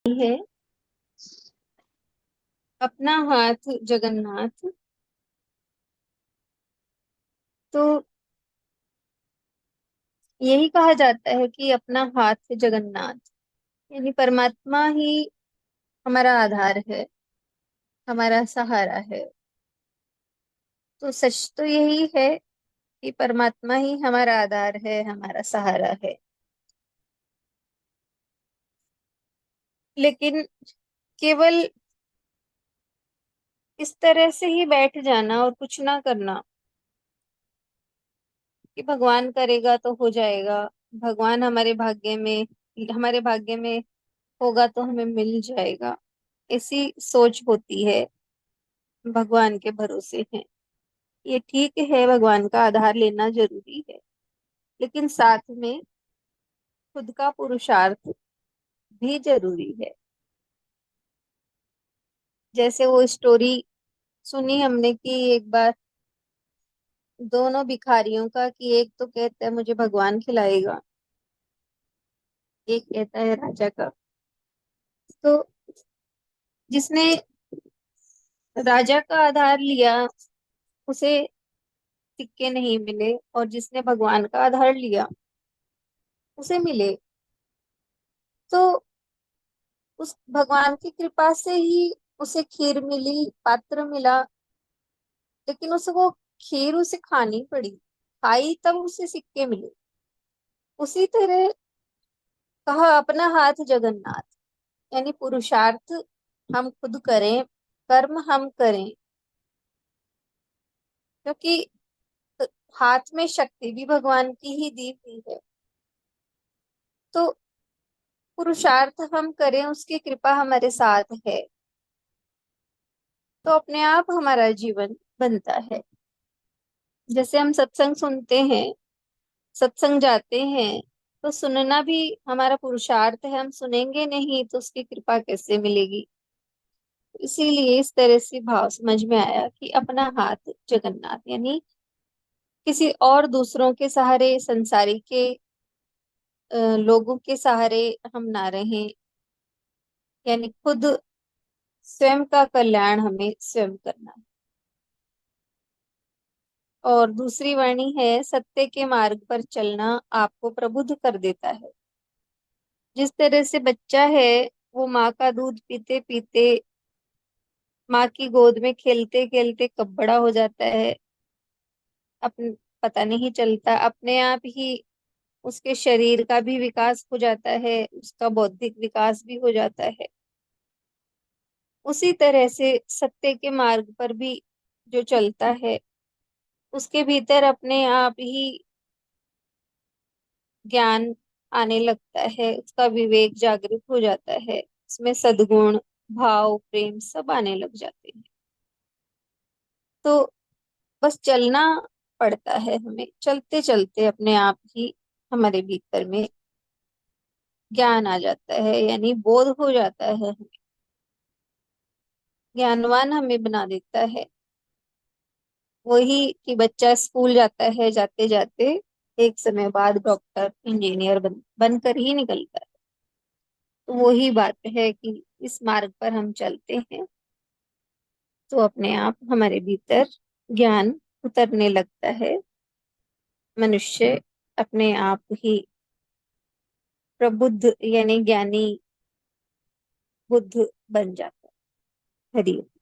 है अपना हाथ जगन्नाथ। तो यही कहा जाता है कि अपना हाथ जगन्नाथ यानी परमात्मा ही हमारा आधार है, हमारा सहारा है। तो सच तो यही है कि परमात्मा ही हमारा आधार है, हमारा सहारा है। लेकिन केवल इस तरह से ही बैठ जाना और कुछ ना करना कि भगवान करेगा तो हो जाएगा, भगवान हमारे भाग्य में होगा तो हमें मिल जाएगा, ऐसी सोच होती है। भगवान के भरोसे हैं, ये ठीक है, भगवान का आधार लेना जरूरी है, लेकिन साथ में खुद का पुरुषार्थ भी जरूरी है। जैसे वो स्टोरी सुनी हमने कि एक बार दोनों भिखारियों का, कि एक तो कहता है मुझे भगवान खिलाएगा, एक कहता है राजा का। तो जिसने राजा का आधार लिया उसे सिक्के नहीं मिले, और जिसने भगवान का आधार लिया उसे मिले। तो उस भगवान की कृपा से ही उसे खीर मिली, पात्र मिला, लेकिन उसे वो खीर उसे खानी पड़ी, खाई तब उसे सिक्के मिले। उसी तरह कहा अपना हाथ जगन्नाथ, यानी पुरुषार्थ हम खुद करें, कर्म हम करें, क्योंकि हाथ में शक्ति भी भगवान की ही दी हुई है। तो पुरुषार्थ हम करें, उसकी कृपा हमारे साथ है, तो अपने आप हमारा जीवन बनता है। जैसे हम सत्संग सुनते हैं, सत्संग जाते हैं, तो सुनना भी हमारा पुरुषार्थ है, हम सुनेंगे नहीं तो उसकी कृपा कैसे मिलेगी। इसीलिए इस तरह से भाव समझ में आया कि अपना हाथ जगन्नाथ, यानी किसी और दूसरों के सहारे, संसारी के लोगों के सहारे हम ना रहें, यानी खुद स्वयं का कल्याण हमें स्वयं करना है। और दूसरी वाणी है, सत्य के मार्ग पर चलना आपको प्रबुद्ध कर देता है। जिस तरह से बच्चा है, वो माँ का दूध पीते पीते, माँ की गोद में खेलते खेलते कब बड़ा हो जाता है, अपन पता नहीं चलता, अपने आप ही उसके शरीर का भी विकास हो जाता है, उसका बौद्धिक विकास भी हो जाता है। उसी तरह से सत्य के मार्ग पर भी जो चलता है, उसके भीतर अपने आप ही ज्ञान आने लगता है, उसका विवेक जागृत हो जाता है, उसमें सद्गुण, भाव, प्रेम सब आने लग जाते हैं। तो बस चलना पड़ता है हमें, चलते चलते अपने आप ही हमारे भीतर में ज्ञान आ जाता है, यानी बोध हो जाता है, हमें ज्ञानवान हमें बना देता है। वही कि बच्चा स्कूल जाता है, जाते जाते एक समय बाद डॉक्टर इंजीनियर बनकर ही निकलता है। तो वही बात है कि इस मार्ग पर हम चलते हैं तो अपने आप हमारे भीतर ज्ञान उतरने लगता है, मनुष्य अपने आप ही प्रबुद्ध यानी ज्ञानी बुद्ध बन जाता है। हरि ओम।